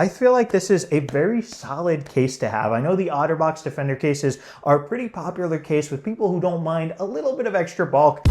I feel like this is a very solid case to have. I know the OtterBox Defender cases are a pretty popular case with people who don't mind a little bit of extra bulk.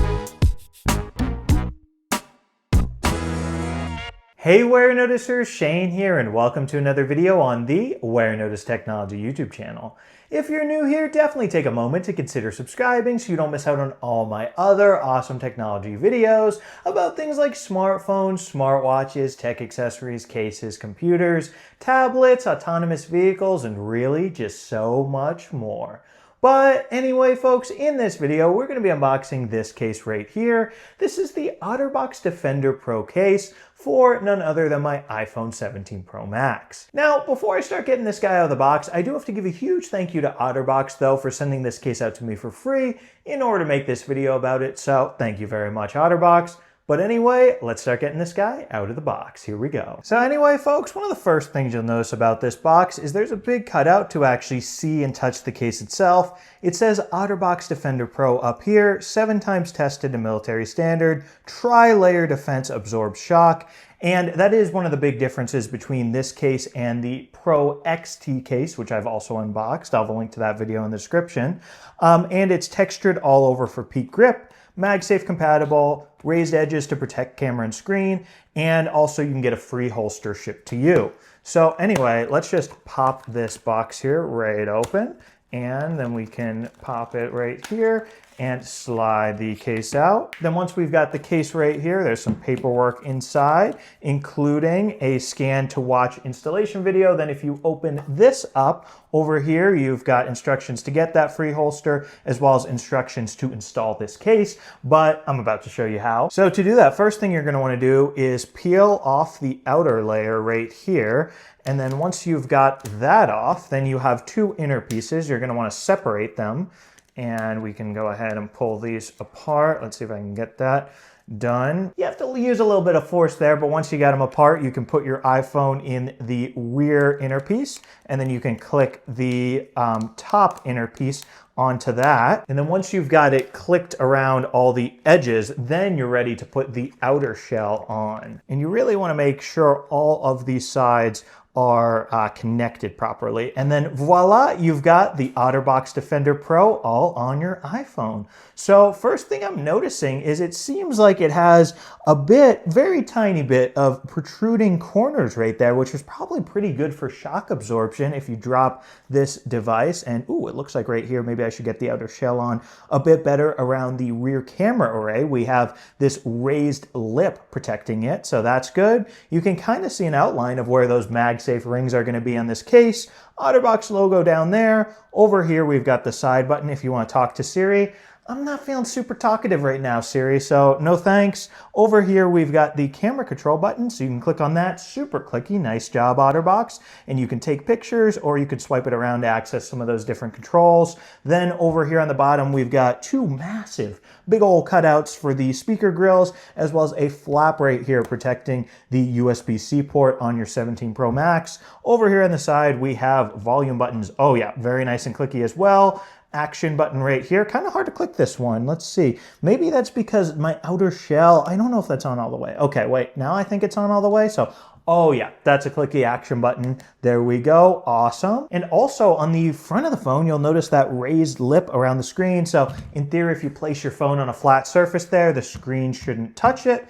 Hey Warenoticers, Shane here, and welcome to another video on the Warenotice Technology YouTube channel. If you're new here, definitely take a moment to consider subscribing so you don't miss out on all my other awesome technology videos about things like smartphones, smartwatches, tech accessories, cases, computers, tablets, autonomous vehicles, and really just so much more. But anyway, folks, in this video, we're going to be unboxing this case right here. This is the OtterBox Defender Pro case for none other than my iPhone 17 Pro Max. Now, before I start getting this guy out of the box, I do have to give a huge thank you to OtterBox, though, for sending this case out to me for free in order to make this video about it. So thank you very much, OtterBox. But anyway, let's start getting this guy out of the box. Here we go. So anyway, folks, one of the first things you'll notice about this box is there's a big cutout to actually see and touch the case itself. It says OtterBox Defender Pro up here, 7 times tested to military standard, tri-layer defense absorbed shock. And that is one of the big differences between this case and the Pro XT case, which I've also unboxed. I'll have a link to that video in the description. And it's textured all over for peak grip, MagSafe compatible, raised edges to protect camera and screen, and also you can get a free holster shipped to you. So anyway, let's just pop this box here right open, and then we can pop it right here and slide the case out. Then once we've got the case right here, there's some paperwork inside, including a scan to watch installation video. Then if you open this up, over here, you've got instructions to get that free holster, as well as instructions to install this case, but I'm about to show you how. So to do that, first thing you're gonna wanna do is peel off the outer layer right here. And then once you've got that off, then you have 2 inner pieces. You're gonna wanna separate them. And we can go ahead and pull these apart. Let's see if I can get that done. You have to use a little bit of force there, but once you got them apart, you can put your iPhone in the rear inner piece, and then you can click the top inner piece onto that. And then once you've got it clicked around all the edges, then you're ready to put the outer shell on. And you really want to make sure all of these sides are connected properly. And then voila, you've got the OtterBox Defender Pro all on your iPhone. So first thing I'm noticing is it seems like it has a bit, very tiny bit of protruding corners right there, which is probably pretty good for shock absorption if you drop this device. And ooh, it looks like right here, maybe I should get the outer shell on a bit better around the rear camera array. We have this raised lip protecting it, so that's good. You can kind of see an outline of where those MagSafe rings are going to be on this case. OtterBox logo down there. Over here, we've got the side button if you want to talk to Siri. I'm not feeling super talkative right now, Siri, so no thanks. Over here, we've got the camera control button, so you can click on that. Super clicky. Nice job, OtterBox. And you can take pictures, or you could swipe it around to access some of those different controls. Then over here on the bottom, we've got 2 massive, big old cutouts for the speaker grills, as well as a flap right here protecting the USB-C port on your 17 Pro Max. Over here on the side, we have volume buttons. Oh yeah, very nice and clicky as well. Action button right here. Kind of hard to click this one. Let's see. Maybe that's because my outer shell, I don't know if that's on all the way. Okay, wait, now I think it's on all the way. So, oh yeah, that's a clicky action button. There we go. Awesome. And also on the front of the phone, you'll notice that raised lip around the screen. So in theory, if you place your phone on a flat surface there, the screen shouldn't touch it.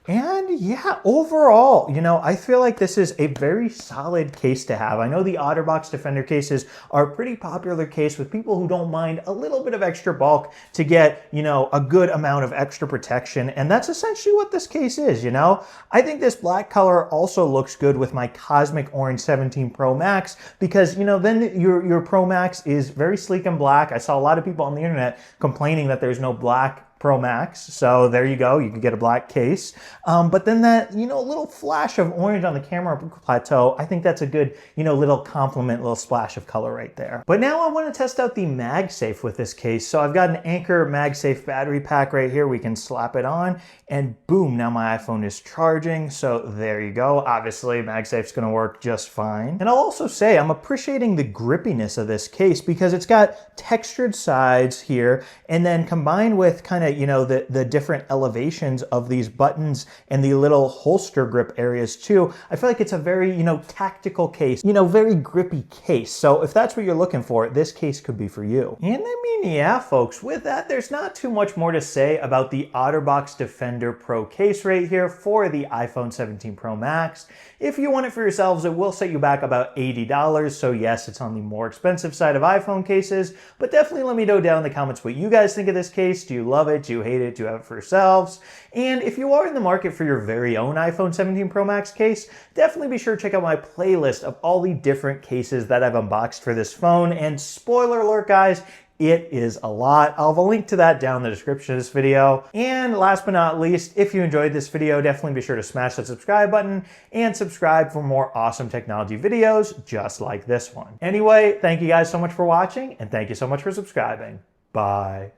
And yeah, overall, you know, I feel like this is a very solid case to have. I know the OtterBox Defender cases are a pretty popular case with people who don't mind a little bit of extra bulk to get, you know, a good amount of extra protection. And that's essentially what this case is, you know. I think this black color also looks good with my Cosmic Orange 17 Pro Max because, you know, then your Pro Max is very sleek and black. I saw a lot of people on the internet complaining that there's no black Pro Max. So there you go. You can get a black case. But then that, you know, little flash of orange on the camera plateau, I think that's a good, you know, little complement, little splash of color right there. But now I want to test out the MagSafe with this case. So I've got an Anker MagSafe battery pack right here. We can slap it on and boom, now my iPhone is charging. So there you go. Obviously MagSafe's going to work just fine. And I'll also say I'm appreciating the grippiness of this case because it's got textured sides here and then combined with kind of, you know, the different elevations of these buttons and the little holster grip areas too, I feel like it's a very, you know, tactical case, you know, very grippy case. So if that's what you're looking for, this case could be for you. And I mean, yeah, folks, with that, there's not too much more to say about the OtterBox Defender Pro case right here for the iPhone 17 Pro Max. If you want it for yourselves, it will set you back about $80. So yes, it's on the more expensive side of iPhone cases, but definitely let me know down in the comments what you guys think of this case. Do you love it? Do you hate it? Do you have it for yourselves? And if you are in the market for your very own iPhone 17 Pro Max case, definitely be sure to check out my playlist of all the different cases that I've unboxed for this phone. And spoiler alert, guys, it is a lot. I'll have a link to that down in the description of this video. And last but not least, if you enjoyed this video, definitely be sure to smash that subscribe button and subscribe for more awesome technology videos just like this one. Anyway, thank you guys so much for watching, and thank you so much for subscribing. Bye.